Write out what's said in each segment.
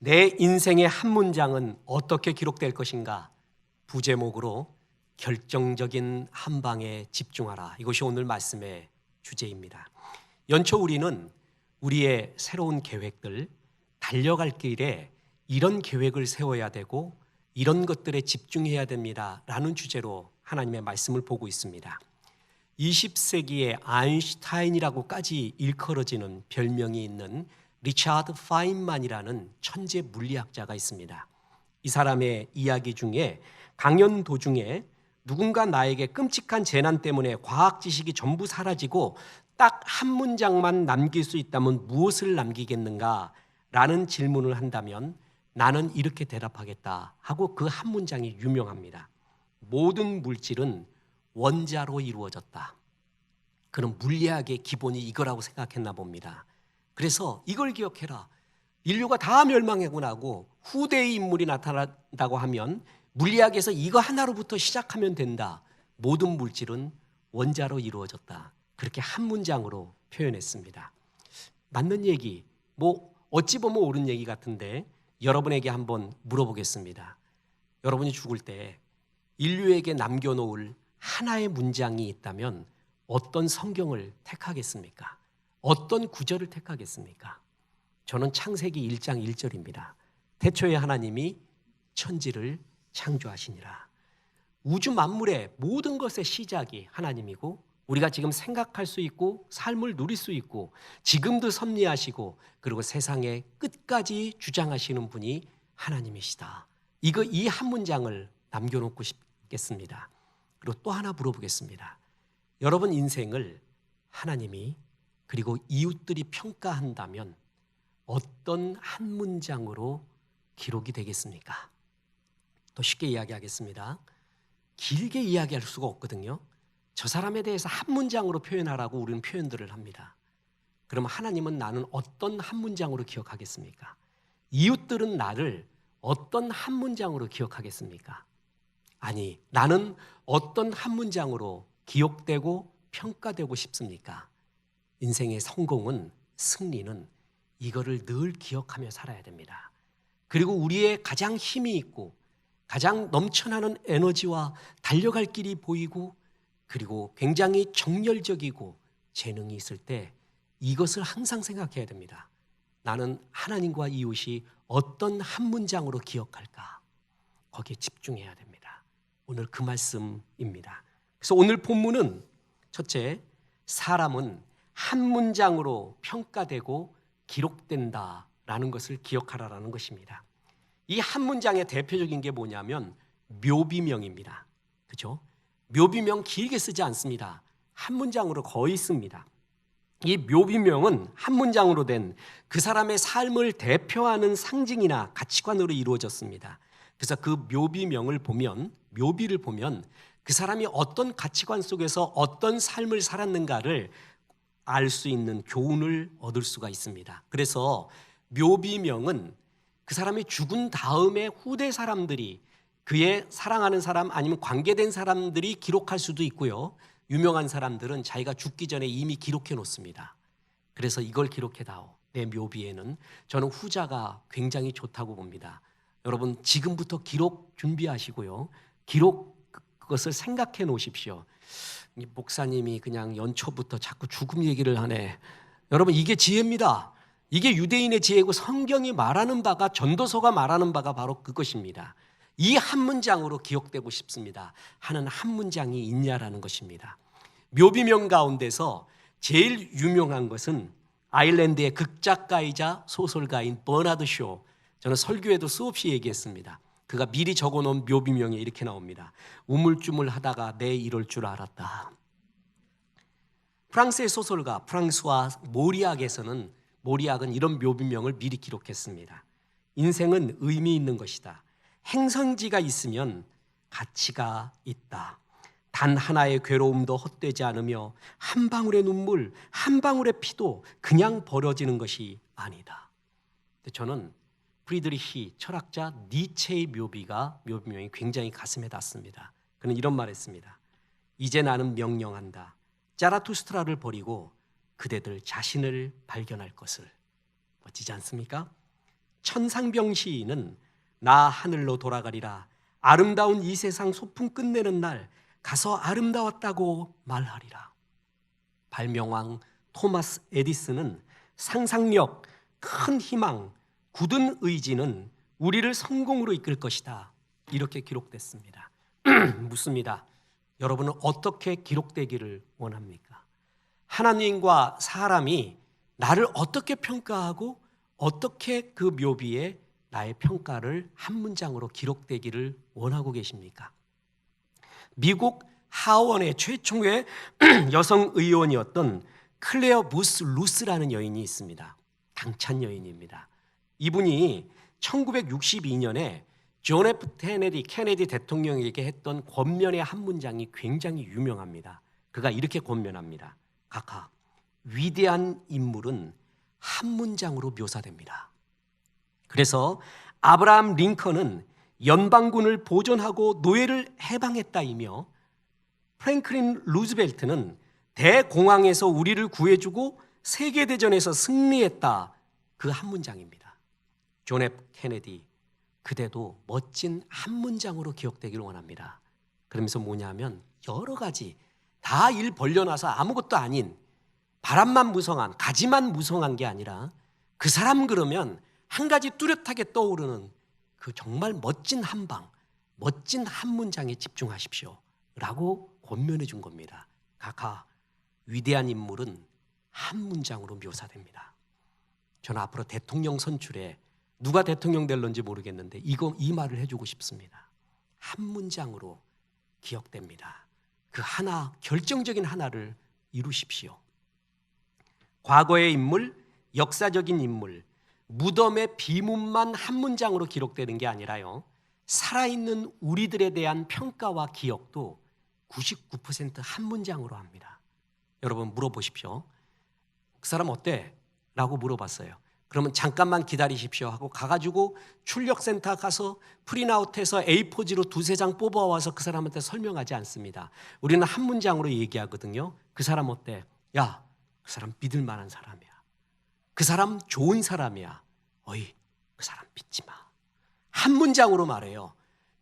내 인생의 한 문장은 어떻게 기록될 것인가? 부제목으로 결정적인 한 방에 집중하라. 이것이 오늘 말씀의 주제입니다. 연초 우리는 우리의 새로운 계획들, 달려갈 길에 이런 계획을 세워야 되고 이런 것들에 집중해야 됩니다 라는 주제로 하나님의 말씀을 보고 있습니다. 20세기의 아인슈타인이라고까지 일컬어지는 별명이 있는 리차드 파인만이라는 천재 물리학자가 있습니다. 이 사람의 이야기 중에 강연 도중에 누군가 나에게 끔찍한 재난 때문에 과학 지식이 전부 사라지고 딱 한 문장만 남길 수 있다면 무엇을 남기겠는가? 라는 질문을 한다면 나는 이렇게 대답하겠다 하고 그 한 문장이 유명합니다. 모든 물질은 원자로 이루어졌다. 그런 물리학의 기본이 이거라고 생각했나 봅니다. 그래서 이걸 기억해라. 인류가 다 멸망하고 나고 후대의 인물이 나타난다고 하면 물리학에서 이거 하나로부터 시작하면 된다. 모든 물질은 원자로 이루어졌다. 그렇게 한 문장으로 표현했습니다. 맞는 얘기, 어찌 보면 옳은 얘기 같은데 여러분에게 한번 물어보겠습니다. 여러분이 죽을 때 인류에게 남겨놓을 하나의 문장이 있다면 어떤 성경을 택하겠습니까? 어떤 구절을 택하겠습니까? 저는 창세기 1장 1절입니다. 태초에 하나님이 천지를 창조하시니라. 우주 만물의 모든 것의 시작이 하나님이고 우리가 지금 생각할 수 있고 삶을 누릴 수 있고 지금도 섭리하시고 그리고 세상의 끝까지 주장하시는 분이 하나님이시다. 이 한 문장을 남겨놓고 싶겠습니다. 그리고 또 하나 물어보겠습니다. 여러분 인생을 하나님이 그리고 이웃들이 평가한다면 어떤 한 문장으로 기록이 되겠습니까? 더 쉽게 이야기하겠습니다. 길게 이야기할 수가 없거든요. 저 사람에 대해서 한 문장으로 표현하라고 우리는 표현들을 합니다. 그럼 하나님은 나는 어떤 한 문장으로 기억하겠습니까? 이웃들은 나를 어떤 한 문장으로 기억하겠습니까? 아니, 나는 어떤 한 문장으로 기억되고 평가되고 싶습니까? 인생의 성공은, 승리는 이거를 늘 기억하며 살아야 됩니다. 그리고 우리의 가장 힘이 있고 가장 넘쳐나는 에너지와 달려갈 길이 보이고 그리고 굉장히 정열적이고 재능이 있을 때 이것을 항상 생각해야 됩니다. 나는 하나님과 이웃이 어떤 한 문장으로 기억할까? 거기에 집중해야 됩니다. 오늘 그 말씀입니다. 그래서 오늘 본문은 첫째, 사람은 한 문장으로 평가되고 기록된다라는 것을 기억하라라는 것입니다. 이 한 문장의 대표적인 게 뭐냐면 묘비명입니다. 그렇죠? 묘비명 길게 쓰지 않습니다. 한 문장으로 거의 씁니다. 이 묘비명은 한 문장으로 된 그 사람의 삶을 대표하는 상징이나 가치관으로 이루어졌습니다. 그래서 그 묘비명을 보면, 묘비를 보면 그 사람이 어떤 가치관 속에서 어떤 삶을 살았는가를 알 수 있는 교훈을 얻을 수가 있습니다. 그래서 묘비명은 그 사람이 죽은 다음에 후대 사람들이 그의 사랑하는 사람 아니면 관계된 사람들이 기록할 수도 있고요. 유명한 사람들은 자기가 죽기 전에 이미 기록해 놓습니다. 그래서 이걸 기록해다오. 내 묘비에는 저는 후자가 굉장히 좋다고 봅니다. 여러분 지금부터 기록 준비하시고요. 그것을 생각해 놓으십시오. 목사님이 그냥 연초부터 자꾸 죽음 얘기를 하네. 여러분 이게 지혜입니다. 이게 유대인의 지혜고 성경이 말하는 바가 전도서가 말하는 바가 바로 그것입니다. 이 한 문장으로 기억되고 싶습니다 하는 한 문장이 있냐라는 것입니다. 묘비명 가운데서 제일 유명한 것은 아일랜드의 극작가이자 소설가인 버나드 쇼. 저는 설교에도 수없이 얘기했습니다. 그가 미리 적어놓은 묘비명에 이렇게 나옵니다. 우물쭈물하다가 내 이럴 줄 알았다. 프랑스의 소설가 프랑스와 모리악은 이런 묘비명을 미리 기록했습니다. 인생은 의미 있는 것이다. 행성지가 있으면 가치가 있다. 단 하나의 괴로움도 헛되지 않으며 한 방울의 눈물, 한 방울의 피도 그냥 버려지는 것이 아니다. 저는 프리드리히 철학자 니체의 묘비명이 굉장히 가슴에 닿습니다. 그는 이런 말 했습니다. 이제 나는 명령한다. 자라투스트라를 버리고 그대들 자신을 발견할 것을. 멋지지 않습니까? 천상병 시인은 나 하늘로 돌아가리라. 아름다운 이 세상 소풍 끝내는 날 가서 아름다웠다고 말하리라. 발명왕 토마스 에디슨은 상상력, 큰 희망, 굳은 의지는 우리를 성공으로 이끌 것이다. 이렇게 기록됐습니다. 묻습니다. 여러분은 어떻게 기록되기를 원합니까? 하나님과 사람이 나를 어떻게 평가하고 어떻게 그 묘비에 나의 평가를 한 문장으로 기록되기를 원하고 계십니까? 미국 하원의 최초의 여성 의원이었던 클레어 부스 루스라는 여인이 있습니다. 당찬 여인입니다. 이분이 1962년에 존 F 케네디 대통령에게 했던 권면의 한 문장이 굉장히 유명합니다. 그가 이렇게 권면합니다. 각하, 위대한 인물은 한 문장으로 묘사됩니다. 그래서 아브라함 링컨은 연방군을 보존하고 노예를 해방했다이며 프랭클린 루즈벨트는 대공황에서 우리를 구해주고 세계대전에서 승리했다. 그 한 문장입니다. 존 F 케네디, 그대도 멋진 한 문장으로 기억되기를 원합니다. 그러면서 뭐냐면 여러 가지 다 일 벌려놔서 아무것도 아닌 바람만 무성한, 가지만 무성한 게 아니라 그 사람 그러면 한 가지 뚜렷하게 떠오르는 그 정말 멋진 한 방, 멋진 한 문장에 집중하십시오 라고 권면해 준 겁니다. 각하, 위대한 인물은 한 문장으로 묘사됩니다. 저는 앞으로 대통령 선출에 누가 대통령 될런지 모르겠는데 이 말을 해주고 싶습니다. 한 문장으로 기억됩니다. 그 하나, 결정적인 하나를 이루십시오. 과거의 인물, 역사적인 인물, 무덤의 비문만 한 문장으로 기록되는 게 아니라요, 살아있는 우리들에 대한 평가와 기억도 99% 한 문장으로 합니다. 여러분 물어보십시오. 그 사람 어때? 라고 물어봤어요. 그러면 잠깐만 기다리십시오 하고 가가지고 출력센터 가서 프린아웃해서 A4지로 두세 장 뽑아와서 그 사람한테 설명하지 않습니다. 우리는 한 문장으로 얘기하거든요. 그 사람 어때? 야, 그 사람 믿을 만한 사람이야. 그 사람 좋은 사람이야. 어이, 그 사람 믿지 마. 한 문장으로 말해요.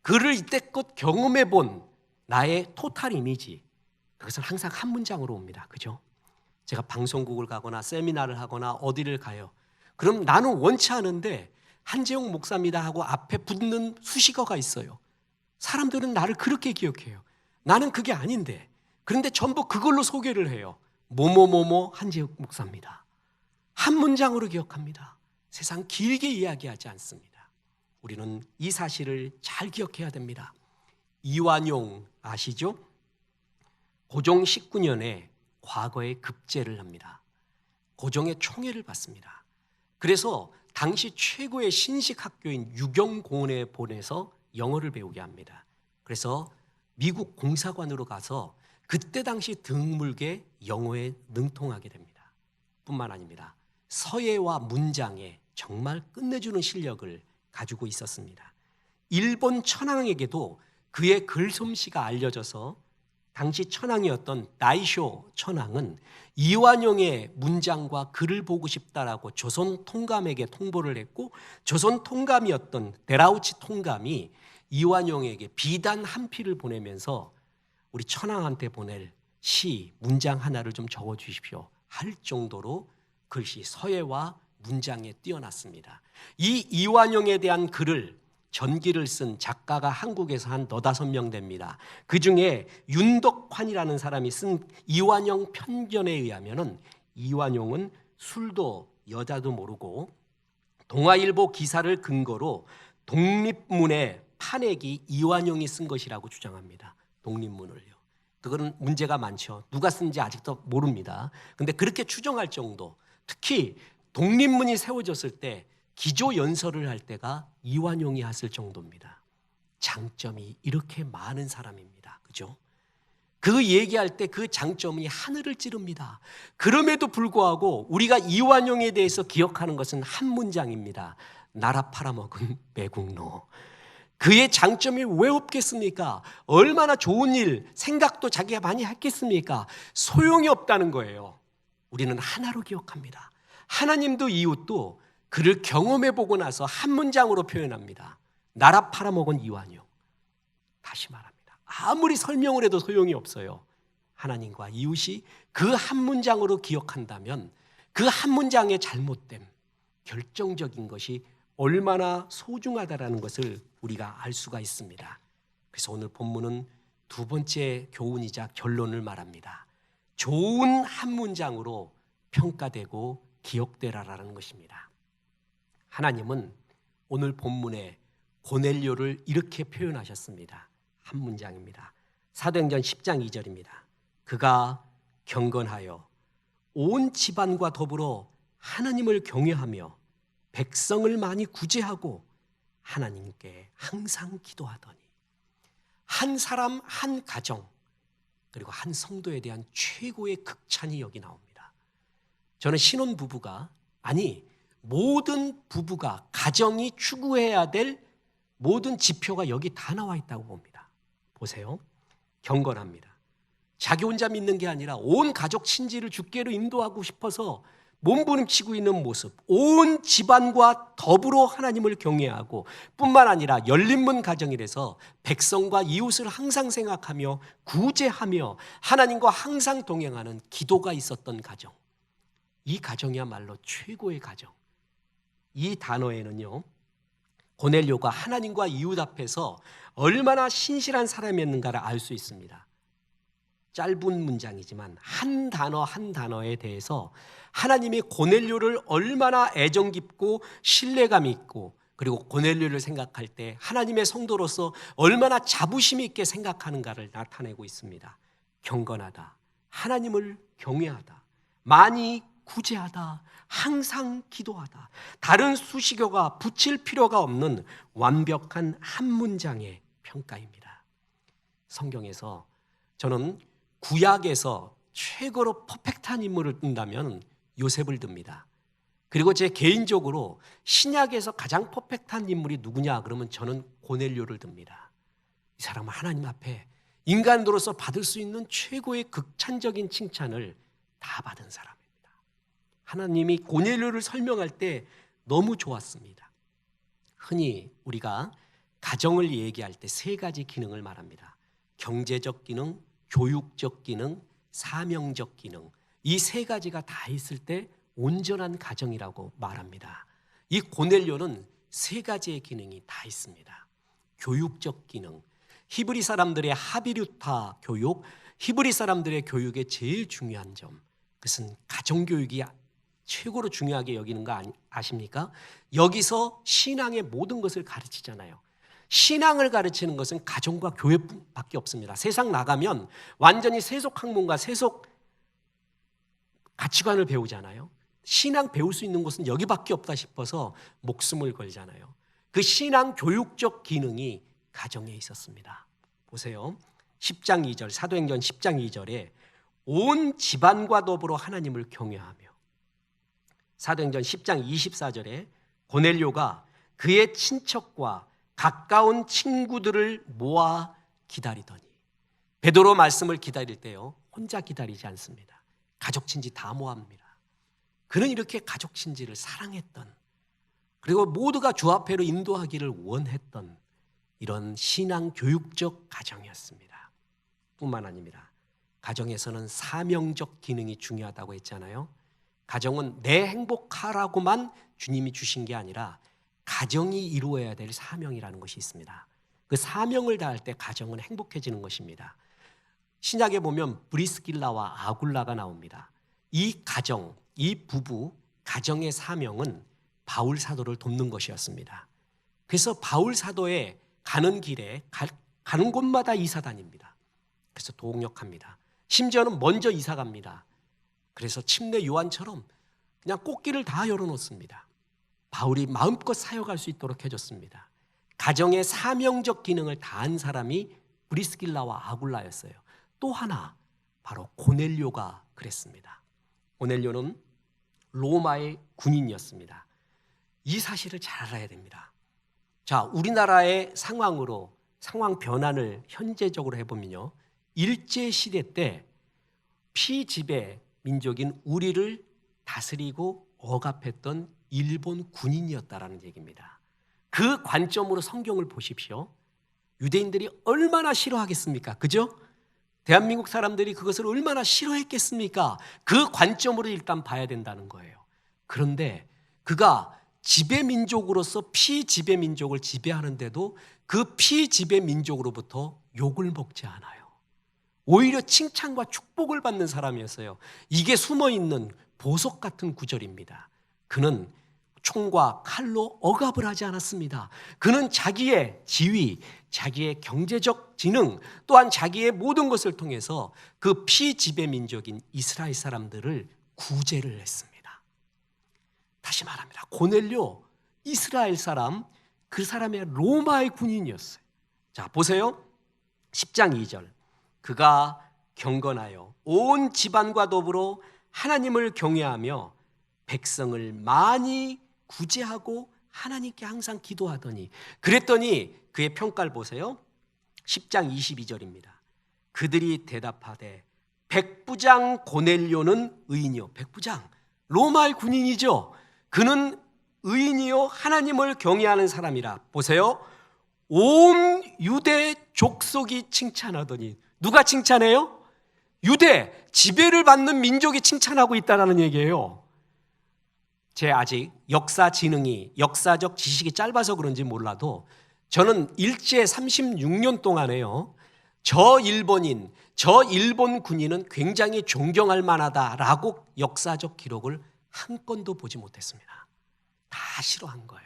그를 이때껏 경험해 본 나의 토탈 이미지, 그것은 항상 한 문장으로 옵니다. 그죠? 제가 방송국을 가거나 세미나를 하거나 어디를 가요. 그럼 나는 원치 않은데 한재용 목사입니다 하고 앞에 붙는 수식어가 있어요. 사람들은 나를 그렇게 기억해요. 나는 그게 아닌데, 그런데 전부 그걸로 소개를 해요. 뭐뭐뭐뭐 한재용 목사입니다. 한 문장으로 기억합니다. 세상 길게 이야기하지 않습니다. 우리는 이 사실을 잘 기억해야 됩니다. 이완용 아시죠? 고종 19년에 과거에 급제를 합니다. 고종의 총애를 받습니다. 그래서 당시 최고의 신식 학교인 유경공원에 보내서 영어를 배우게 합니다. 그래서 미국 공사관으로 가서 그때 당시 드물게 영어에 능통하게 됩니다. 뿐만 아닙니다. 서예와 문장에 정말 끝내주는 실력을 가지고 있었습니다. 일본 천황에게도 그의 글솜씨가 알려져서 당시 천황이었던 나이쇼 천황은 이완용의 문장과 글을 보고 싶다라고 조선 통감에게 통보를 했고, 조선 통감이었던 데라우치 통감이 이완용에게 비단 한 필을 보내면서 우리 천황한테 보낼 시 문장 하나를 좀 적어 주십시오 할 정도로 글씨 서예와 문장에 뛰어났습니다. 이 이완용에 대한 글을 전기를 쓴 작가가 한국에서 한 4-5명 됩니다. 그중에 윤덕환이라는 사람이 쓴 이완용 편견에 의하면은 이완용은 술도 여자도 모르고 동아일보 기사를 근거로 독립문의 판액이 이완용이 쓴 것이라고 주장합니다. 독립문을요. 그거는 문제가 많죠. 누가 쓴지 아직도 모릅니다. 근데 그렇게 추정할 정도, 특히 독립문이 세워졌을 때 기조 연설을 할 때가 이완용이 했을 정도입니다. 장점이 이렇게 많은 사람입니다. 그죠? 그 얘기할 때 그 장점이 하늘을 찌릅니다. 그럼에도 불구하고 우리가 이완용에 대해서 기억하는 것은 한 문장입니다. 나라 팔아먹은 매국노. 그의 장점이 왜 없겠습니까? 얼마나 좋은 일, 생각도 자기가 많이 했겠습니까? 소용이 없다는 거예요. 우리는 하나로 기억합니다. 하나님도 이웃도 그를 경험해 보고 나서 한 문장으로 표현합니다. 나라 팔아먹은 이완용. 다시 말합니다. 아무리 설명을 해도 소용이 없어요. 하나님과 이웃이 그 한 문장으로 기억한다면 그 한 문장의 잘못됨, 결정적인 것이 얼마나 소중하다라는 것을 우리가 알 수가 있습니다. 그래서 오늘 본문은 두 번째 교훈이자 결론을 말합니다. 좋은 한 문장으로 평가되고 기억되라라는 것입니다. 하나님은 오늘 본문에 고넬료를 이렇게 표현하셨습니다. 한 문장입니다. 사도행전 10장 2절입니다. 그가 경건하여 온 집안과 더불어 하나님을 경외하며 백성을 많이 구제하고 하나님께 항상 기도하더니. 한 사람, 한 가정, 그리고 한 성도에 대한 최고의 극찬이 여기 나옵니다. 저는 신혼부부가, 아니 모든 부부가, 가정이 추구해야 될 모든 지표가 여기 다 나와 있다고 봅니다. 보세요. 경건합니다. 자기 혼자 믿는 게 아니라 온 가족 친지를 주께로 인도하고 싶어서 몸부림치고 있는 모습, 온 집안과 더불어 하나님을 경외하고 뿐만 아니라 열린문 가정이라서 백성과 이웃을 항상 생각하며 구제하며 하나님과 항상 동행하는 기도가 있었던 가정. 이 가정이야말로 최고의 가정. 이 단어에는요, 고넬료가 하나님과 이웃 앞에서 얼마나 신실한 사람이었는가를 알 수 있습니다. 짧은 문장이지만 한 단어 한 단어에 대해서 하나님이 고넬료를 얼마나 애정 깊고 신뢰감 있고, 그리고 고넬료를 생각할 때 하나님의 성도로서 얼마나 자부심 있게 생각하는가를 나타내고 있습니다. 경건하다, 하나님을 경외하다, 많이 구제하다, 항상 기도하다. 다른 수식어가 붙일 필요가 없는 완벽한 한 문장의 평가입니다. 성경에서 저는 구약에서 최고로 퍼펙트한 인물을 든다면 요셉을 듭니다. 그리고 제 개인적으로 신약에서 가장 퍼펙트한 인물이 누구냐 그러면 저는 고넬료를 듭니다. 이 사람은 하나님 앞에 인간으로서 받을 수 있는 최고의 극찬적인 칭찬을 다 받은 사람입니다. 하나님이 고넬료를 설명할 때 너무 좋았습니다. 흔히 우리가 가정을 얘기할 때 세 가지 기능을 말합니다. 경제적 기능, 교육적 기능, 사명적 기능. 이 세 가지가 다 있을 때 온전한 가정이라고 말합니다. 이 고넬료는 세 가지의 기능이 다 있습니다. 교육적 기능, 히브리 사람들의 하비루타 교육, 히브리 사람들의 교육의 제일 중요한 점, 그것은 가정교육이 최고로 중요하게 여기는 거 아십니까? 여기서 신앙의 모든 것을 가르치잖아요. 신앙을 가르치는 것은 가정과 교회밖에 없습니다. 세상 나가면 완전히 세속 학문과 세속 가치관을 배우잖아요. 신앙 배울 수 있는 곳은 여기밖에 없다 싶어서 목숨을 걸잖아요. 그 신앙 교육적 기능이 가정에 있었습니다. 보세요. 10장 2절, 사도행전 10장 2절에 온 집안과 더불어 하나님을 경외하며, 사도행전 10장 24절에 고넬료가 그의 친척과 가까운 친구들을 모아 기다리더니, 베드로 말씀을 기다릴 때요, 혼자 기다리지 않습니다. 가족 친지 다 모아합니다. 그는 이렇게 가족 친지를 사랑했던, 그리고 모두가 주 앞에로 인도하기를 원했던 이런 신앙 교육적 가정이었습니다. 뿐만 아닙니다. 가정에서는 사명적 기능이 중요하다고 했잖아요. 가정은 내 행복하라고만 주님이 주신 게 아니라 가정이 이루어야 될 사명이라는 것이 있습니다. 그 사명을 다할 때 가정은 행복해지는 것입니다. 신약에 보면 브리스길라와 아굴라가 나옵니다. 이 가정, 이 부부, 가정의 사명은 바울 사도를 돕는 것이었습니다. 그래서 바울 사도의 가는 길에 가는 곳마다 이사 다닙니다. 그래서 동역합니다. 심지어는 먼저 이사 갑니다. 그래서 침례 요한처럼 그냥 꽃길을 다 열어놓습니다. 바울이 마음껏 사역할 수 있도록 해줬습니다. 가정의 사명적 기능을 다한 사람이 브리스길라와 아굴라였어요. 또 하나, 바로 고넬료가 그랬습니다. 고넬료는 로마의 군인이었습니다. 이 사실을 잘 알아야 됩니다. 자, 우리나라의 상황으로 상황 변환을 현재적으로 해보면요, 일제시대 때 피지배 민족인 우리를 다스리고 억압했던 일본 군인이었다라는 얘기입니다. 그 관점으로 성경을 보십시오. 유대인들이 얼마나 싫어하겠습니까? 그죠? 대한민국 사람들이 그것을 얼마나 싫어했겠습니까? 그 관점으로 일단 봐야 된다는 거예요. 그런데 그가 지배민족으로서 피지배민족을 지배하는데도 그 피지배민족으로부터 욕을 먹지 않아요. 오히려 칭찬과 축복을 받는 사람이었어요. 이게 숨어있는 보석 같은 구절입니다. 그는 총과 칼로 억압을 하지 않았습니다. 그는 자기의 지위, 자기의 경제적 지능, 또한 자기의 모든 것을 통해서 그 피지배민족인 이스라엘 사람들을 구제를 했습니다. 다시 말합니다. 고넬료, 이스라엘 사람, 그 사람의 로마의 군인이었어요. 자, 보세요. 10장 2절. 그가 경건하여 온 집안과 더불어 하나님을 경외하며 백성을 많이 구제하고 하나님께 항상 기도하더니, 그랬더니 그의 평가를 보세요. 10장 22절입니다. 그들이 대답하되 백부장 고넬료는 의인이요. 백부장, 로마의 군인이죠. 그는 의인이요 하나님을 경외하는 사람이라. 보세요. 온 유대 족속이 칭찬하더니, 누가 칭찬해요? 유대, 지배를 받는 민족이 칭찬하고 있다는 얘기예요. 제 아직 역사 지능이, 역사적 지식이 짧아서 그런지 몰라도 저는 일제 36년 동안에요, 저 일본인, 저 일본 군인은 굉장히 존경할 만하다라고 역사적 기록을 한 건도 보지 못했습니다. 다 싫어한 거예요.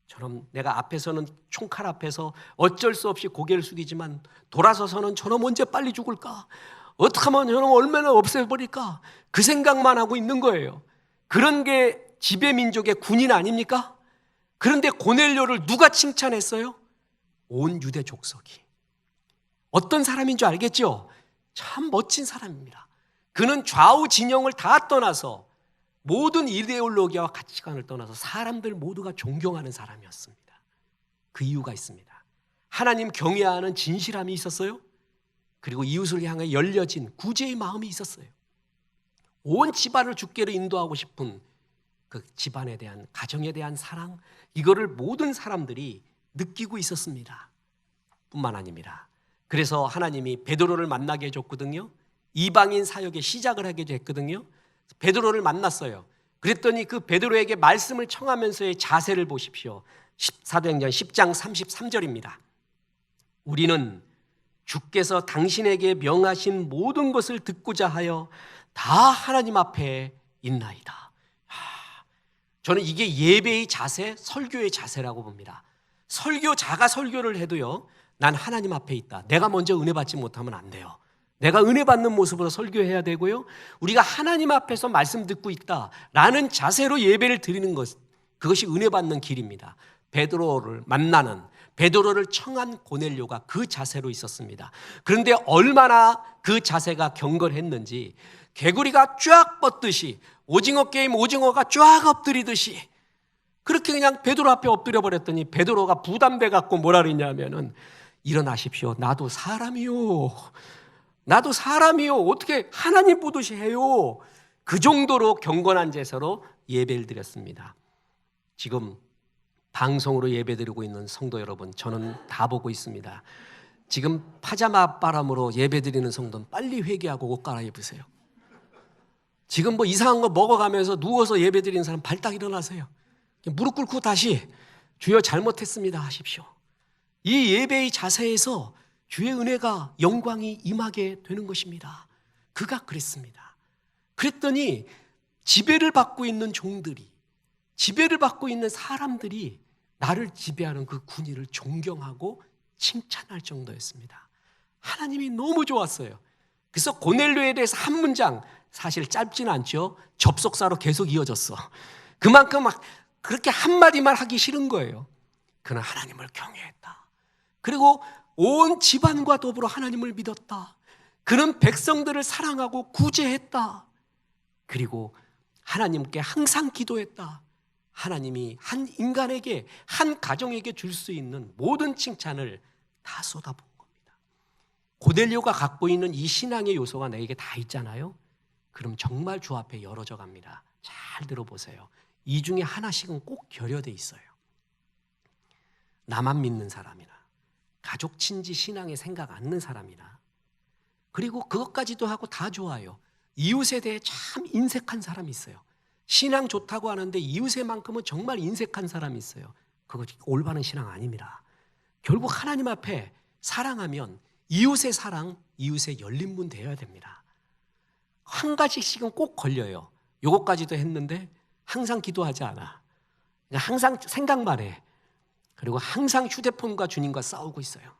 저놈, 내가 앞에서는 총칼 앞에서 어쩔 수 없이 고개를 숙이지만 돌아서서는 저놈 언제 빨리 죽을까? 어떻게 하면 저놈 얼마나 없애버릴까? 그 생각만 하고 있는 거예요. 그런 게 지배민족의 군인 아닙니까? 그런데 고넬료를 누가 칭찬했어요? 온 유대 족속이. 어떤 사람인 줄 알겠죠? 참 멋진 사람입니다. 그는 좌우 진영을 다 떠나서 모든 이데올로기와 가치관을 떠나서 사람들 모두가 존경하는 사람이었습니다. 그 이유가 있습니다. 하나님 경외하는 진실함이 있었어요. 그리고 이웃을 향해 열려진 구제의 마음이 있었어요. 온 집안을 주께로 인도하고 싶은 그 집안에 대한, 가정에 대한 사랑, 이거를 모든 사람들이 느끼고 있었습니다. 뿐만 아닙니다. 그래서 하나님이 베드로를 만나게 해줬거든요. 이방인 사역의 시작을 하게 됐거든요. 베드로를 만났어요. 그랬더니 그 베드로에게 말씀을 청하면서의 자세를 보십시오. 사도행전 10장 33절입니다. 우리는 주께서 당신에게 명하신 모든 것을 듣고자 하여 다 하나님 앞에 있나이다. 저는 이게 예배의 자세, 설교의 자세라고 봅니다. 설교자가 설교를 해도요, 난 하나님 앞에 있다. 내가 먼저 은혜 받지 못하면 안 돼요. 내가 은혜 받는 모습으로 설교해야 되고요, 우리가 하나님 앞에서 말씀 듣고 있다라는 자세로 예배를 드리는 것, 그것이 은혜 받는 길입니다. 베드로를 만나는, 베드로를 청한 고넬료가 그 자세로 있었습니다. 그런데 얼마나 그 자세가 경건했는지, 개구리가 쫙 뻗듯이, 오징어 게임 오징어가 쫙 엎드리듯이 그렇게 그냥 베드로 앞에 엎드려 버렸더니 베드로가 부담돼 갖고 뭐라 그랬냐면은, 일어나십시오. 나도 사람이요. 나도 사람이요. 어떻게 하나님 보듯이 해요. 그 정도로 경건한 제사로 예배를 드렸습니다. 지금 방송으로 예배드리고 있는 성도 여러분, 저는 다 보고 있습니다. 지금 파자마 바람으로 예배드리는 성도는 빨리 회개하고 옷 갈아입으세요. 지금 뭐 이상한 거 먹어가면서 누워서 예배드리는 사람 발딱 일어나세요. 무릎 꿇고 다시 주여 잘못했습니다 하십시오. 이 예배의 자세에서 주의 은혜가, 영광이 임하게 되는 것입니다. 그가 그랬습니다. 그랬더니 지배를 받고 있는 종들이, 지배를 받고 있는 사람들이 나를 지배하는 그 군인을 존경하고 칭찬할 정도였습니다. 하나님이 너무 좋았어요. 그래서 고넬료에 대해서 한 문장, 사실 짧지는 않죠. 접속사로 계속 이어졌어. 그만큼 막 그렇게 한마디만 하기 싫은 거예요. 그는 하나님을 경외했다. 그리고 온 집안과 더불어 하나님을 믿었다. 그는 백성들을 사랑하고 구제했다. 그리고 하나님께 항상 기도했다. 하나님이 한 인간에게, 한 가정에게 줄 수 있는 모든 칭찬을 다 쏟아부은 겁니다. 고넬료가 갖고 있는 이 신앙의 요소가 내게 다 있잖아요. 그럼 정말 주 앞에 열어져 갑니다. 잘 들어보세요. 이 중에 하나씩은 꼭 결여돼 있어요. 나만 믿는 사람이나 가족, 친지, 신앙에 생각 않는 사람이나, 그리고 그것까지도 하고 다 좋아요. 이웃에 대해 참 인색한 사람이 있어요. 신앙 좋다고 하는데 이웃에만큼은 정말 인색한 사람이 있어요. 그거 올바른 신앙 아닙니다. 결국 하나님 앞에 사랑하면 이웃의 사랑, 이웃의 열린 문 되어야 됩니다. 한 가지씩은 꼭 걸려요. 요것까지도 했는데 항상 기도하지 않아. 그냥 항상 생각만 해. 그리고 항상 휴대폰과 주님과 싸우고 있어요.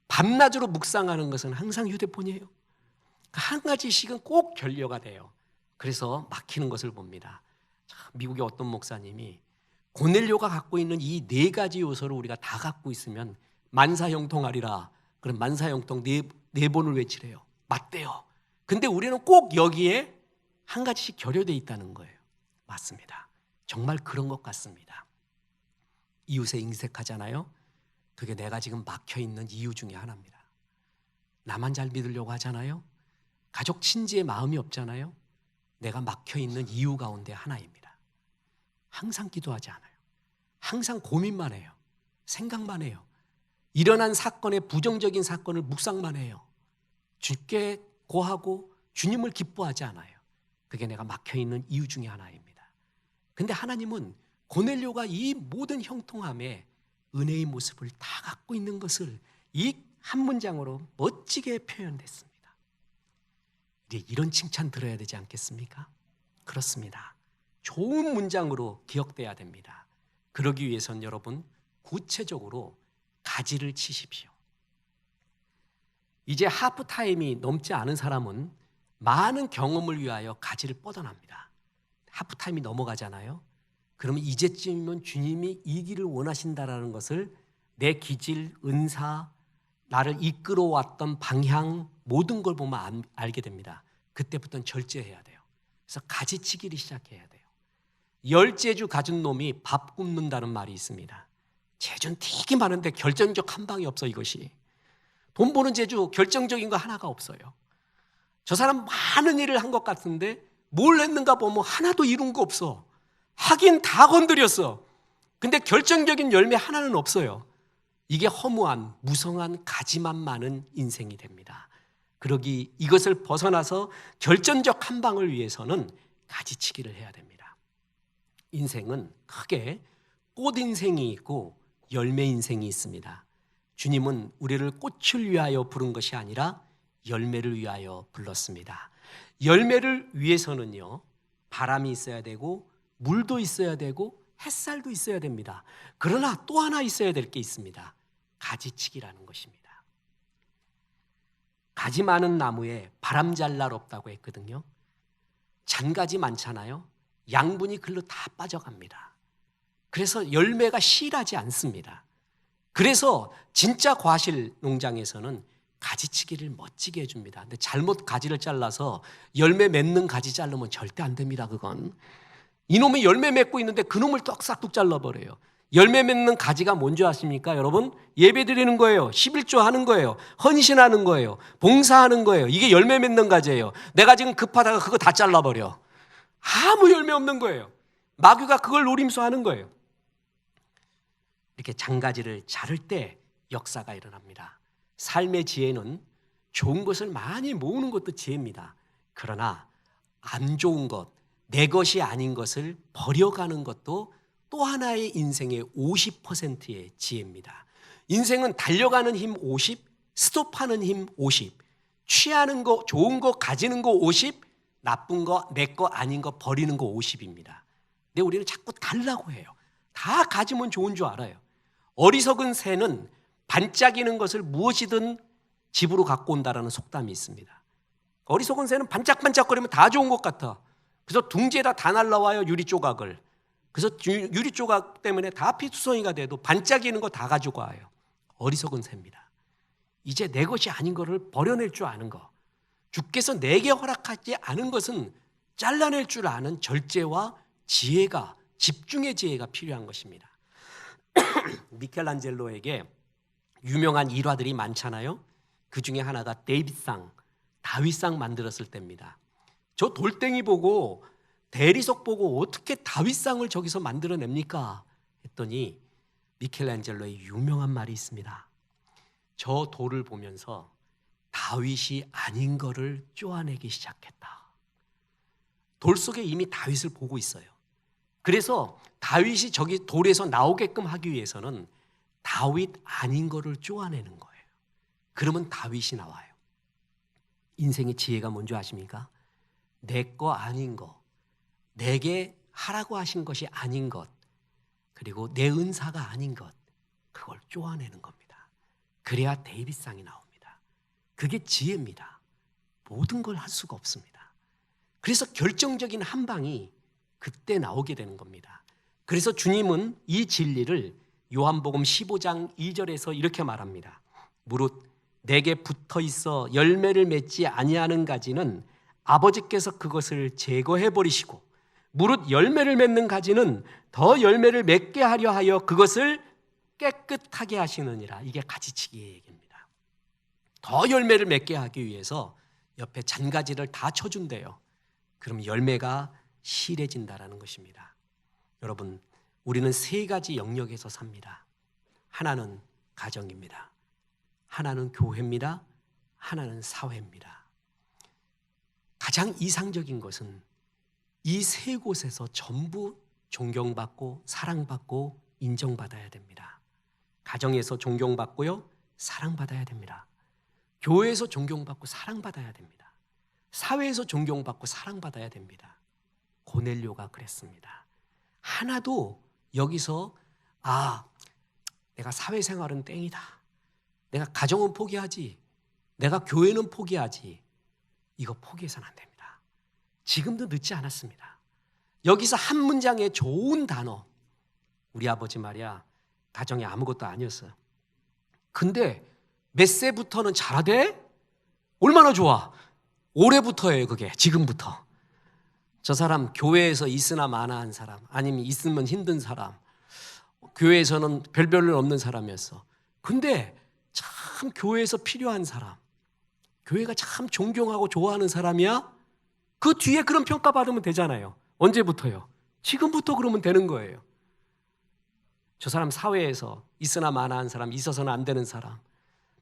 밤낮으로 묵상하는 것은 항상 휴대폰이에요. 한 가지씩은 꼭 결여가 돼요. 그래서 막히는 것을 봅니다. 미국의 어떤 목사님이 고넬료가 갖고 있는 이 4가지 요소를 우리가 다 갖고 있으면 만사형통하리라. 그럼 만사형통 네 번을 외치래요. 맞대요. 근데 우리는 꼭 여기에 한 가지씩 결여되어 있다는 거예요. 맞습니다. 정말 그런 것 같습니다. 이웃에 인색하잖아요. 그게 내가 지금 막혀있는 이유 중에 하나입니다. 나만 잘 믿으려고 하잖아요. 가족 친지의 마음이 없잖아요. 내가 막혀있는 이유 가운데 하나입니다. 항상 기도하지 않아요. 항상 고민만 해요. 생각만 해요. 일어난 사건의 부정적인 사건을 묵상만 해요. 주께 고하고 주님을 기뻐하지 않아요. 그게 내가 막혀있는 이유 중에 하나입니다. 근데 하나님은 고넬료가 이 모든 형통함에 은혜의 모습을 다 갖고 있는 것을 이 한 문장으로 멋지게 표현됐습니다. 이제 이런 칭찬 들어야 되지 않겠습니까? 그렇습니다. 좋은 문장으로 기억돼야 됩니다. 그러기 위해서는 여러분 구체적으로 가지를 치십시오. 이제 하프타임이 넘지 않은 사람은 많은 경험을 위하여 가지를 뻗어납니다. 하프타임이 넘어가잖아요. 그러면 이제쯤이면 주님이 이 길을 원하신다라는 것을 내 기질, 은사, 나를 이끌어왔던 방향 모든 걸 보면 알게 됩니다. 그때부터는 절제해야 돼요. 그래서 가지치기를 시작해야 돼요. 10재주 가진 놈이 밥 굽는다는 말이 있습니다. 재주는 되게 많은데 결정적 한 방이 없어. 이것이 돈 버는 재주 결정적인 거 하나가 없어요. 저 사람 많은 일을 한 것 같은데 뭘 했는가 보면 하나도 이룬 거 없어. 하긴 다 건드렸어. 근데 결정적인 열매 하나는 없어요. 이게 허무한 무성한 가지만 많은 인생이 됩니다. 그러기 이것을 벗어나서 결정적 한 방을 위해서는 가지치기를 해야 됩니다. 인생은 크게 꽃 인생이 있고 열매 인생이 있습니다. 주님은 우리를 꽃을 위하여 부른 것이 아니라 열매를 위하여 불렀습니다. 열매를 위해서는요, 바람이 있어야 되고 물도 있어야 되고 햇살도 있어야 됩니다. 그러나 또 하나 있어야 될 게 있습니다. 가지치기라는 것입니다. 가지 많은 나무에 바람 잘 날 없다고 했거든요. 잔가지 많잖아요. 양분이 글로 다 빠져갑니다. 그래서 열매가 실하지 않습니다. 그래서 진짜 과실 농장에서는 가지치기를 멋지게 해줍니다. 근데 잘못 가지를 잘라서 열매 맺는 가지 자르면 절대 안 됩니다. 그건 이놈이 열매 맺고 있는데 그놈을 떡싹둑 잘라버려요. 열매 맺는 가지가 뭔지 아십니까? 여러분, 예배 드리는 거예요. 11조 하는 거예요. 헌신하는 거예요. 봉사하는 거예요. 이게 열매 맺는 가지예요. 내가 지금 급하다가 그거 다 잘라버려. 아무 열매 없는 거예요. 마귀가 그걸 노림수 하는 거예요. 이렇게 장가지를 자를 때 역사가 일어납니다. 삶의 지혜는 좋은 것을 많이 모으는 것도 지혜입니다. 그러나 안 좋은 것, 내 것이 아닌 것을 버려가는 것도 또 하나의 인생의 50%의 지혜입니다. 인생은 달려가는 힘 50, 스톱하는 힘 50, 취하는 거, 좋은 거, 가지는 거 50, 나쁜 거, 내 거 아닌 거 버리는 거 50입니다. 근데 우리는 자꾸 달라고 해요. 다 가지면 좋은 줄 알아요. 어리석은 새는 반짝이는 것을 무엇이든 집으로 갖고 온다라는 속담이 있습니다. 어리석은 새는 반짝반짝거리면 다 좋은 것 같아. 그래서 둥지에다 다 날라와요, 유리 조각을. 그래서 유리 조각 때문에 다 피투성이가 돼도 반짝이는 거 다 가지고 와요. 어리석은 새입니다. 이제 내 것이 아닌 것을 버려낼 줄 아는 거, 주께서 내게 허락하지 않은 것은 잘라낼 줄 아는 절제와 지혜가, 집중의 지혜가 필요한 것입니다. 미켈란젤로에게 유명한 일화들이 많잖아요. 그 중에 하나가 데이빗상, 다윗상 만들었을 때입니다. 저 돌덩이 보고 대리석 보고 어떻게 다윗상을 저기서 만들어냅니까? 했더니 미켈란젤로의 유명한 말이 있습니다. 저 돌을 보면서 다윗이 아닌 거를 쪼아내기 시작했다. 돌 속에 이미 다윗을 보고 있어요. 그래서 다윗이 저기 돌에서 나오게끔 하기 위해서는 다윗 아닌 거를 쪼아내는 거예요. 그러면 다윗이 나와요. 인생의 지혜가 뭔지 아십니까? 내 거 아닌 거, 내게 하라고 하신 것이 아닌 것, 그리고 내 은사가 아닌 것, 그걸 쪼아내는 겁니다. 그래야 데이빗상이 나옵니다. 그게 지혜입니다. 모든 걸 할 수가 없습니다. 그래서 결정적인 한 방이 그때 나오게 되는 겁니다. 그래서 주님은 이 진리를 요한복음 15장 2절에서 이렇게 말합니다. 무릇 내게 붙어 있어 열매를 맺지 아니하는 가지는 아버지께서 그것을 제거해 버리시고 무릇 열매를 맺는 가지는 더 열매를 맺게 하려 하여 그것을 깨끗하게 하시느니라. 이게 가지치기의 얘기입니다. 더 열매를 맺게 하기 위해서 옆에 잔가지를 다 쳐준대요. 그럼 열매가 실해진다라는 것입니다. 여러분, 우리는 세 가지 영역에서 삽니다. 하나는 가정입니다. 하나는 교회입니다. 하나는 사회입니다. 가장 이상적인 것은 이 세 곳에서 전부 존경받고 사랑받고 인정받아야 됩니다. 가정에서 존경받고요, 사랑받아야 됩니다. 교회에서 존경받고 사랑받아야 됩니다. 사회에서 존경받고 사랑받아야 됩니다. 고넬료가 그랬습니다. 하나도 여기서 내가 사회생활은 땡이다, 내가 가정은 포기하지, 내가 교회는 포기하지, 이거 포기해서는 안 됩니다. 지금도 늦지 않았습니다. 여기서 한 문장에 좋은 단어, 우리 아버지 말이야 가정이 아무것도 아니었어요. 근데 몇 세부터는 잘하대? 얼마나 좋아. 올해부터예요. 그게 지금부터. 저 사람 교회에서 있으나 마나한 사람, 아니면 있으면 힘든 사람, 교회에서는 별별일 없는 사람이었어. 근데 참 교회에서 필요한 사람, 교회가 참 존경하고 좋아하는 사람이야? 그 뒤에 그런 평가받으면 되잖아요. 언제부터요? 지금부터 그러면 되는 거예요. 저 사람 사회에서 있으나 마나한 사람, 있어서는 안 되는 사람,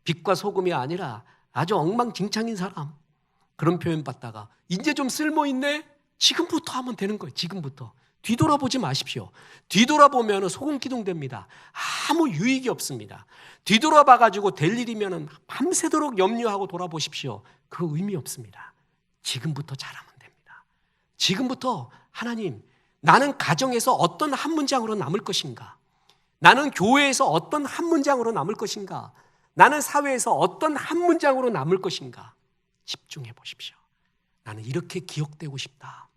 빛과 소금이 아니라 아주 엉망진창인 사람, 그런 표현 받다가 이제 좀 쓸모있네? 지금부터 하면 되는 거예요. 지금부터. 뒤돌아보지 마십시오. 뒤돌아보면 소금기둥 됩니다. 아무 유익이 없습니다. 뒤돌아봐가지고 될 일이면 밤새도록 염려하고 돌아보십시오. 그 의미 없습니다. 지금부터 잘하면 됩니다. 지금부터 하나님, 나는 가정에서 어떤 한 문장으로 남을 것인가? 나는 교회에서 어떤 한 문장으로 남을 것인가? 나는 사회에서 어떤 한 문장으로 남을 것인가? 집중해 보십시오. 나는 이렇게 기억되고 싶다.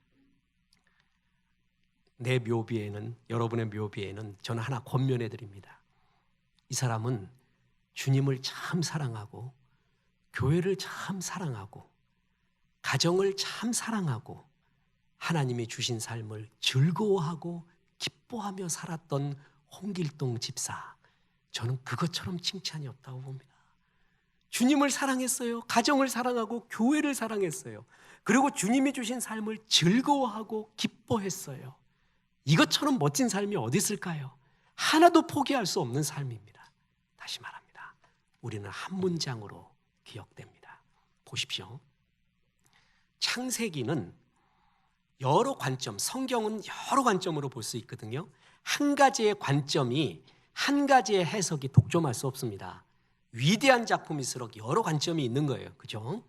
내 묘비에는, 여러분의 묘비에는 저는 하나 권면해 드립니다. 이 사람은 주님을 참 사랑하고 교회를 참 사랑하고 가정을 참 사랑하고 하나님이 주신 삶을 즐거워하고 기뻐하며 살았던 홍길동 집사, 저는 그것처럼 칭찬이 없다고 봅니다. 주님을 사랑했어요. 가정을 사랑하고 교회를 사랑했어요. 그리고 주님이 주신 삶을 즐거워하고 기뻐했어요. 이것처럼 멋진 삶이 어디 있을까요? 하나도 포기할 수 없는 삶입니다. 다시 말합니다. 우리는 한 문장으로 기억됩니다. 보십시오. 창세기는 여러 관점, 성경은 여러 관점으로 볼 수 있거든요. 한 가지의 관점이, 한 가지의 해석이 독점할 수 없습니다. 위대한 작품일수록 여러 관점이 있는 거예요. 그죠?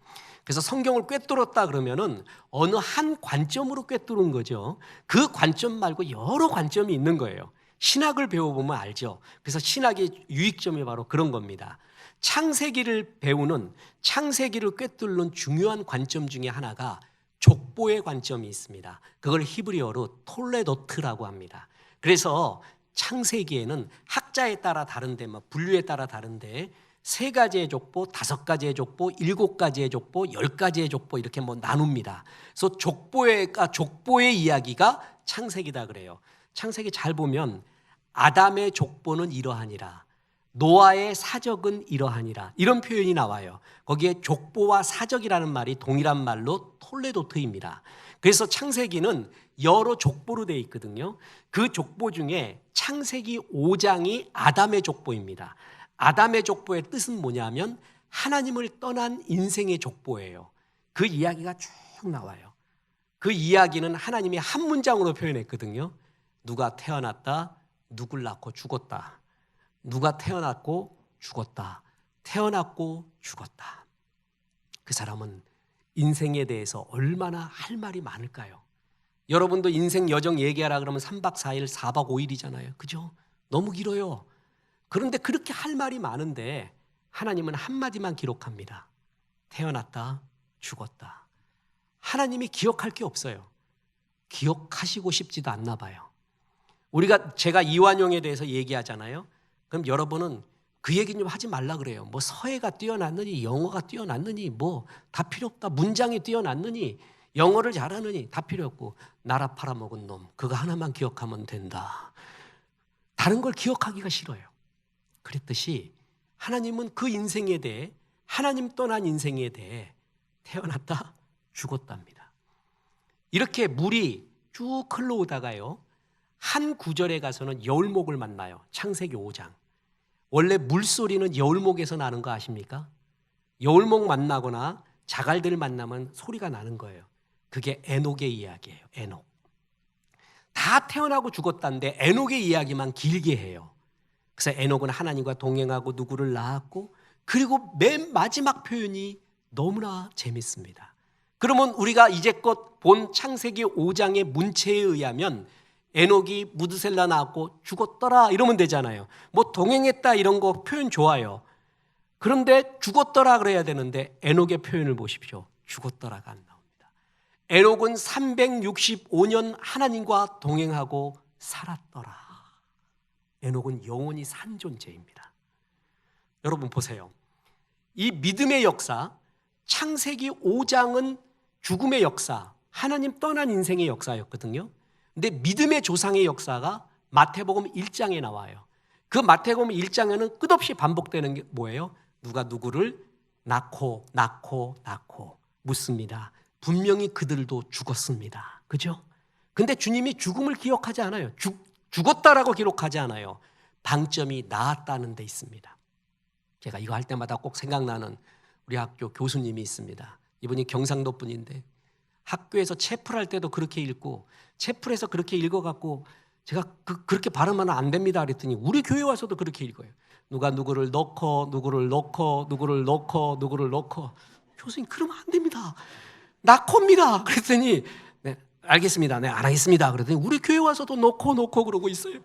그래서 성경을 꿰뚫었다 그러면은 어느 한 관점으로 꿰뚫은 거죠. 그 관점 말고 여러 관점이 있는 거예요. 신학을 배워보면 알죠. 그래서 신학의 유익점이 바로 그런 겁니다. 창세기를 배우는, 창세기를 꿰뚫는 중요한 관점 중에 하나가 족보의 관점이 있습니다. 그걸 히브리어로 톨레도트라고 합니다. 그래서 창세기에는 학자에 따라 다른데, 분류에 따라 다른데 3가지의 족보, 5가지의 족보, 7가지의 족보, 10가지의 족보 이렇게 나눕니다. 그래서 족보의 이야기가 창세기다 그래요. 창세기 잘 보면 아담의 족보는 이러하니라, 노아의 사적은 이러하니라, 이런 표현이 나와요. 거기에 족보와 사적이라는 말이 동일한 말로 톨레도트입니다. 그래서 창세기는 여러 족보로 되어 있거든요. 그 족보 중에 창세기 5장이 아담의 족보입니다. 아담의 족보의 뜻은 뭐냐면 하나님을 떠난 인생의 족보예요. 그 이야기가 쭉 나와요. 그 이야기는 하나님이 한 문장으로 표현했거든요. 누가 태어났다, 누굴 낳고 죽었다. 누가 태어났고 죽었다. 태어났고 죽었다. 그 사람은 인생에 대해서 얼마나 할 말이 많을까요? 여러분도 인생 여정 얘기하라 그러면 3박 4일, 4박 5일이잖아요. 그죠? 너무 길어요. 그런데 그렇게 할 말이 많은데 하나님은 한마디만 기록합니다. 태어났다, 죽었다. 하나님이 기억할 게 없어요. 기억하시고 싶지도 않나 봐요. 제가 이완용에 대해서 얘기하잖아요. 그럼 여러분은 그 얘기 좀 하지 말라 그래요. 뭐 서예가 뛰어났느니 영어가 뛰어났느니 뭐 다 필요 없다. 문장이 뛰어났느니 영어를 잘하느니 다 필요 없고 나라 팔아먹은 놈 그거 하나만 기억하면 된다. 다른 걸 기억하기가 싫어요. 그랬듯이 하나님은 그 인생에 대해 하나님 떠난 인생에 대해 태어났다 죽었답니다. 이렇게 물이 쭉 흘러오다가요. 한 구절에 가서는 여울목을 만나요. 창세기 5장. 원래 물소리는 여울목에서 나는 거 아십니까? 여울목 만나거나 자갈들 만나면 소리가 나는 거예요. 그게 에녹의 이야기예요. 에녹. 다 태어나고 죽었다는데 에녹의 이야기만 길게 해요. 그래서 에녹은 하나님과 동행하고 누구를 낳았고 그리고 맨 마지막 표현이 너무나 재밌습니다. 그러면 우리가 이제껏 본 창세기 5장의 문체에 의하면 에녹이 무드셀라 낳았고 죽었더라 이러면 되잖아요. 뭐 동행했다 이런 거 표현 좋아요. 그런데 죽었더라 그래야 되는데 에녹의 표현을 보십시오. 죽었더라가 안 나옵니다. 에녹은 365년 하나님과 동행하고 살았더라. 에녹은 영원히 산 존재입니다. 여러분 보세요. 이 믿음의 역사, 창세기 5장은 죽음의 역사, 하나님 떠난 인생의 역사였거든요. 근데 믿음의 조상의 역사가 마태복음 1장에 나와요. 그 마태복음 1장에는 끝없이 반복되는 게 뭐예요? 누가 누구를 낳고 묻습니다. 분명히 그들도 죽었습니다. 그죠? 근데 주님이 죽음을 기억하지 않아요. 죽었다라고 기록하지 않아요. 방점이 나았다는 데 있습니다. 제가 이거 할 때마다 꼭 생각나는 우리 학교 교수님이 있습니다. 이분이 경상도 분인데 학교에서 체플 할 때도 그렇게 읽고 체플에서 그렇게 읽어갖고 제가 그렇게 발음하면 안 됩니다 그랬더니 우리 교회 와서도 그렇게 읽어요. 누가 누구를 넣고 누구를 넣고 누구를 넣고 누구를 넣고 교수님 그러면 안 됩니다. 낳고입니다. 그랬더니 네, 알겠습니다. 네, 알겠습니다. 그랬더니 우리 교회 와서도 넣고 그러고 있어요.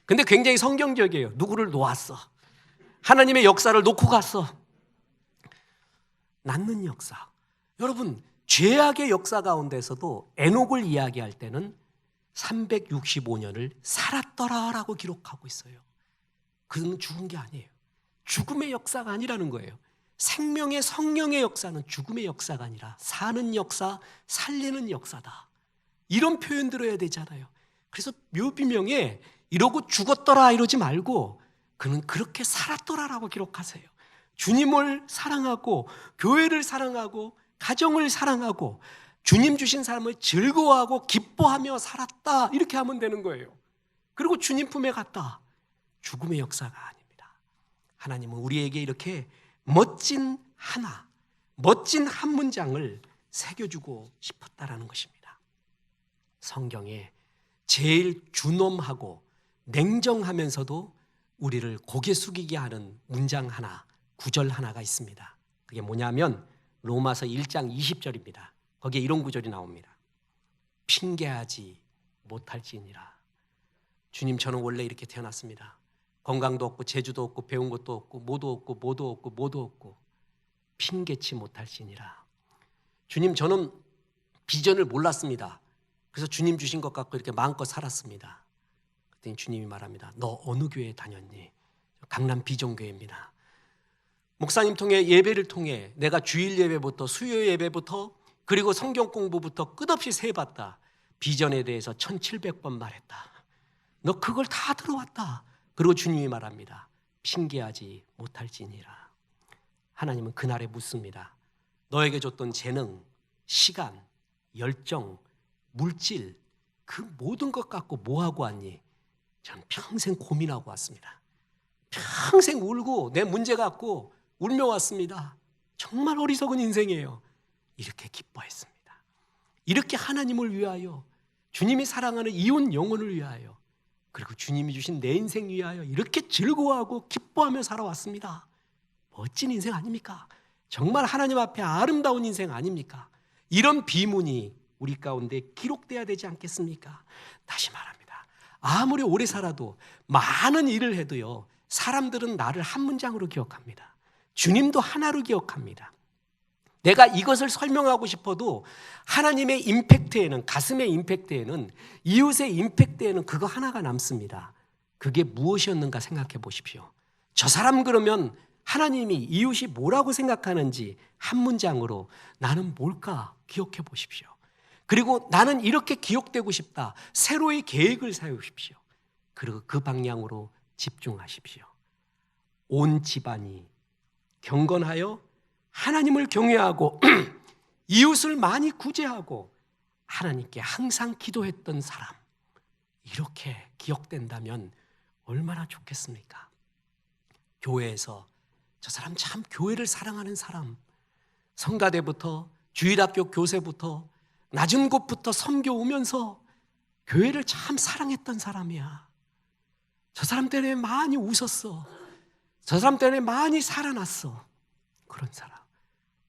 근데 굉장히 성경적이에요. 누구를 놓았어. 하나님의 역사를 놓고 갔어. 낳는 역사. 여러분 죄악의 역사 가운데서도 에녹을 이야기할 때는 365년을 살았더라라고 기록하고 있어요. 그는 죽은 게 아니에요. 죽음의 역사가 아니라는 거예요. 생명의 성령의 역사는 죽음의 역사가 아니라 사는 역사, 살리는 역사다. 이런 표현 들어야 되잖아요. 그래서 묘비명에 이러고 죽었더라 이러지 말고 그는 그렇게 살았더라라고 기록하세요. 주님을 사랑하고 교회를 사랑하고 가정을 사랑하고 주님 주신 삶을 즐거워하고 기뻐하며 살았다 이렇게 하면 되는 거예요. 그리고 주님 품에 갔다. 죽음의 역사가 아닙니다. 하나님은 우리에게 이렇게 멋진 한 문장을 새겨주고 싶었다라는 것입니다. 성경에 제일 준엄하고 냉정하면서도 우리를 고개 숙이게 하는 문장 하나, 구절 하나가 있습니다. 그게 뭐냐면 로마서 1장 20절입니다. 거기에 이런 구절이 나옵니다. 핑계하지 못할지니라. 주님 저는 원래 이렇게 태어났습니다. 건강도 없고 재주도 없고 배운 것도 없고 뭐도 없고 핑계치 못할지니라. 주님 저는 비전을 몰랐습니다. 그래서 주님 주신 것 갖고 이렇게 마음껏 살았습니다. 그랬더니 주님이 말합니다. 너 어느 교회 다녔니? 강남 비전교회입니다. 목사님 통해 예배를 통해 내가 주일 예배부터 수요 예배부터 그리고 성경 공부부터 끝없이 세봤다. 비전에 대해서 1700번 말했다. 너 그걸 다 들어왔다. 그리고 주님이 말합니다. 핑계하지 못할지니라. 하나님은 그날에 묻습니다. 너에게 줬던 재능, 시간, 열정 물질, 그 모든 것 갖고 뭐 하고 왔니? 전 평생 고민하고 왔습니다. 평생 울고 내 문제 갖고 울며 왔습니다. 정말 어리석은 인생이에요. 이렇게 기뻐했습니다. 이렇게 하나님을 위하여, 주님이 사랑하는 이웃 영혼을 위하여, 그리고 주님이 주신 내 인생 위하여 이렇게 즐거워하고 기뻐하며 살아왔습니다. 멋진 인생 아닙니까? 정말 하나님 앞에 아름다운 인생 아닙니까? 이런 비문이 우리 가운데 기록돼야 되지 않겠습니까? 다시 말합니다. 아무리 오래 살아도, 많은 일을 해도요, 사람들은 나를 한 문장으로 기억합니다. 주님도 하나로 기억합니다. 내가 이것을 설명하고 싶어도 하나님의 임팩트에는, 가슴의 임팩트에는, 이웃의 임팩트에는 그거 하나가 남습니다. 그게 무엇이었는가 생각해 보십시오. 저 사람 그러면 하나님이, 이웃이 뭐라고 생각하는지 한 문장으로 나는 뭘까 기억해 보십시오. 그리고 나는 이렇게 기억되고 싶다. 새로의 계획을 세우십시오. 그리고 그 방향으로 집중하십시오. 온 집안이 경건하여 하나님을 경외하고 이웃을 많이 구제하고 하나님께 항상 기도했던 사람, 이렇게 기억된다면 얼마나 좋겠습니까? 교회에서 저 사람 참 교회를 사랑하는 사람, 성가대부터 주일학교 교세부터 낮은 곳부터 섬겨오면서 교회를 참 사랑했던 사람이야. 저 사람 때문에 많이 웃었어. 저 사람 때문에 많이 살아났어. 그런 사람.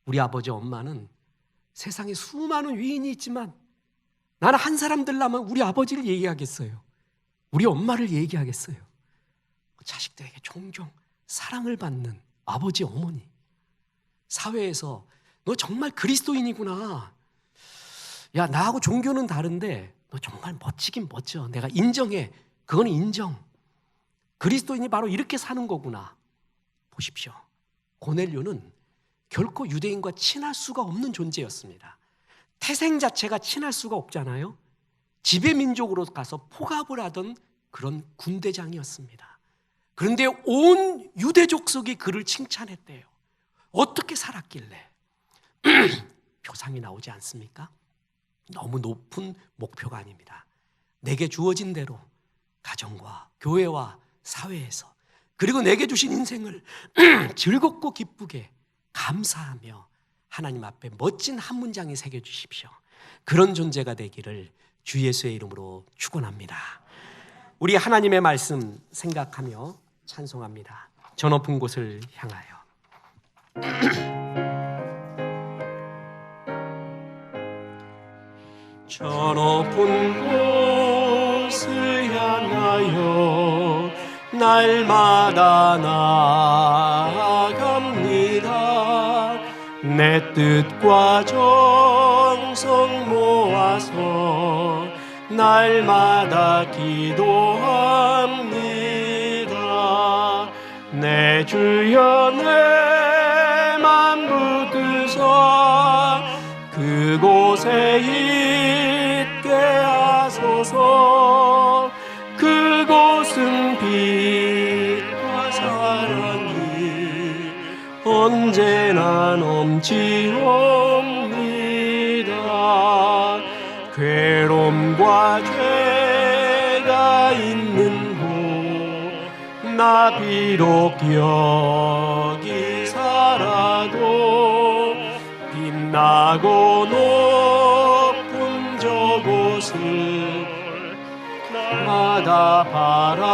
우리 아버지 엄마는 세상에 수많은 위인이 있지만 나는 한 사람 들라면 우리 아버지를 얘기하겠어요. 우리 엄마를 얘기하겠어요. 자식들에게 종종 사랑을 받는 아버지, 어머니. 사회에서 너 정말 그리스도인이구나. 야, 나하고 종교는 다른데 너 정말 멋지긴 멋져. 내가 인정해. 그건 인정. 그리스도인이 바로 이렇게 사는 거구나. 보십시오. 고넬료는 결코 유대인과 친할 수가 없는 존재였습니다. 태생 자체가 친할 수가 없잖아요. 지배 민족으로 가서 포갑을 하던 그런 군대장이었습니다. 그런데 온 유대 족속이 그를 칭찬했대요. 어떻게 살았길래? 표상이 나오지 않습니까? 너무 높은 목표가 아닙니다. 내게 주어진 대로 가정과 교회와 사회에서, 그리고 내게 주신 인생을 즐겁고 기쁘게 감사하며 하나님 앞에 멋진 한 문장이 새겨주십시오. 그런 존재가 되기를 주 예수의 이름으로 축원합니다. 우리 하나님의 말씀 생각하며 찬송합니다. 저 높은 곳을 향하여. 저 높은 곳을 향하여 날마다 나아갑니다. 내 뜻과 정성 모아서 날마다 기도합니다. 내 주여 내 맘 붙드사 그곳에 있게 하소서. 그곳은 빛과 사랑이 언제나 넘치옵니다. 괴로움과 죄가 있는 곳 나 비록 여기 살아도 빛나고 높은 저곳을 날마다 바라봅니다.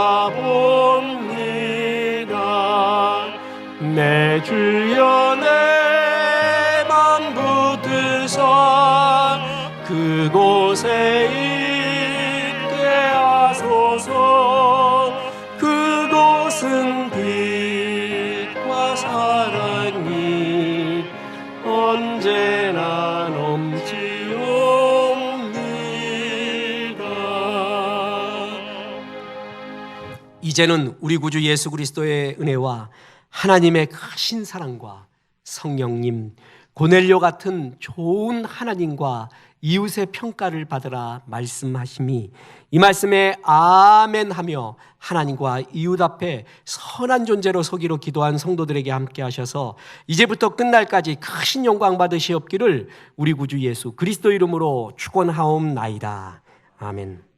내 주여 내 맘 붙드사 그곳에 있게 하소서. 그곳은 빛과 사랑이 언제나 넘치옵니다. 이제는 우리 구주 예수 그리스도의 은혜와 하나님의 크신 사랑과 성령님 고넬료 같은 좋은 하나님과 이웃의 평가를 받으라 말씀하심이, 이 말씀에 아멘하며 하나님과 이웃 앞에 선한 존재로 서기로 기도한 성도들에게 함께 하셔서 이제부터 끝날까지 크신 영광 받으시옵기를 우리 구주 예수 그리스도 이름으로 축원하옵나이다. 아멘.